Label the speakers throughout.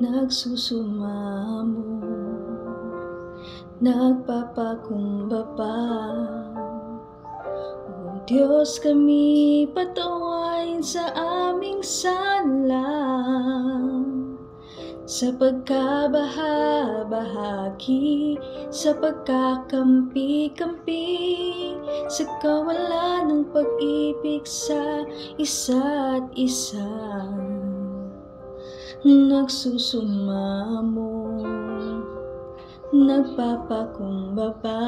Speaker 1: nagsusumamo, nagpapakumbaba. O Diyos, kami patawarin sa aming sala, sa pagkabaha-bahagi, sa pagkakampi-kampi, sa kawalan ng pag-ibig sa isa't isa. Nagsusumamo, nagpapakumbaba.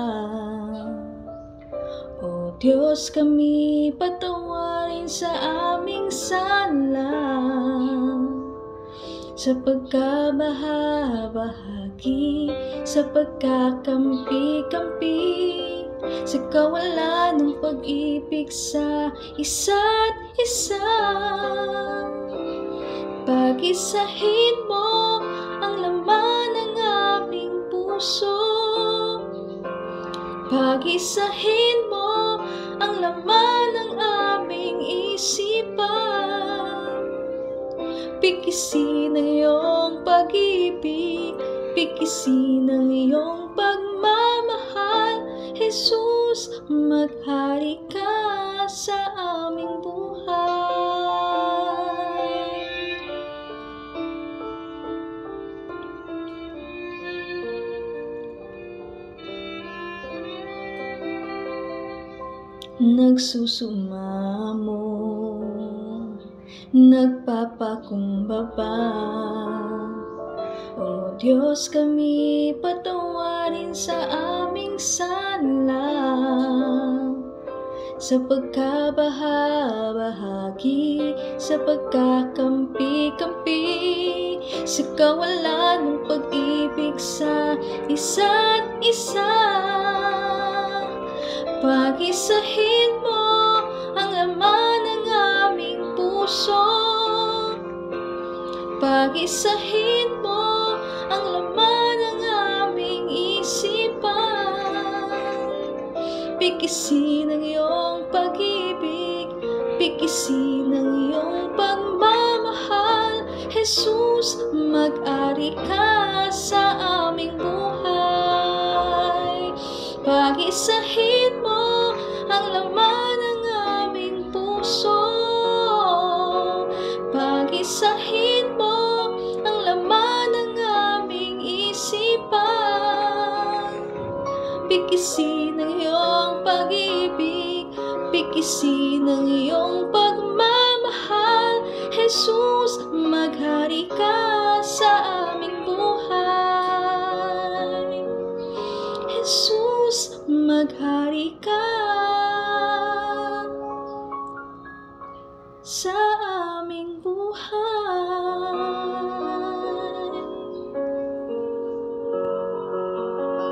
Speaker 1: O Diyos, kami patawarin sa aming sala, sa pagkabaha-bahagi, sa pagkakampi-kampi, sa kawalan ng pag-ibig sa isa't isa. Pag-isahin mo ang laman ng aming puso, pag-isahin mo ang laman ng aming isipan. Pikisin ang iyong pag-ibig, pikisin ang iyong pagmamahal. Jesus, maghari ka sa aming buhay. Nagsusumamo, nagpapakumbaba. O Diyos, kami patawarin sa aming sala, sa pagkabaha-bahagi, sa pagkakampi-kampi, sa kawalan ng pag-ibig sa isa't isa. Pag-isahin mo ang laman ng aming puso, pag-isahin mo ang laman ng aming isipan. Pikisin ang iyong pag-ibig, pikisin ang iyong pagmamahal. Jesus, mag-ari ka sa aming buhay. Pag-isahin mo ang laman ng aming puso, pag-isahin mo ang laman ng aming isipan. Pikisin ang iyong pag-ibig, pikisin ang iyong pagmamahal. Jesus, maghari ka sa aming buhay. Jesus, maghari ka sa aming buhay.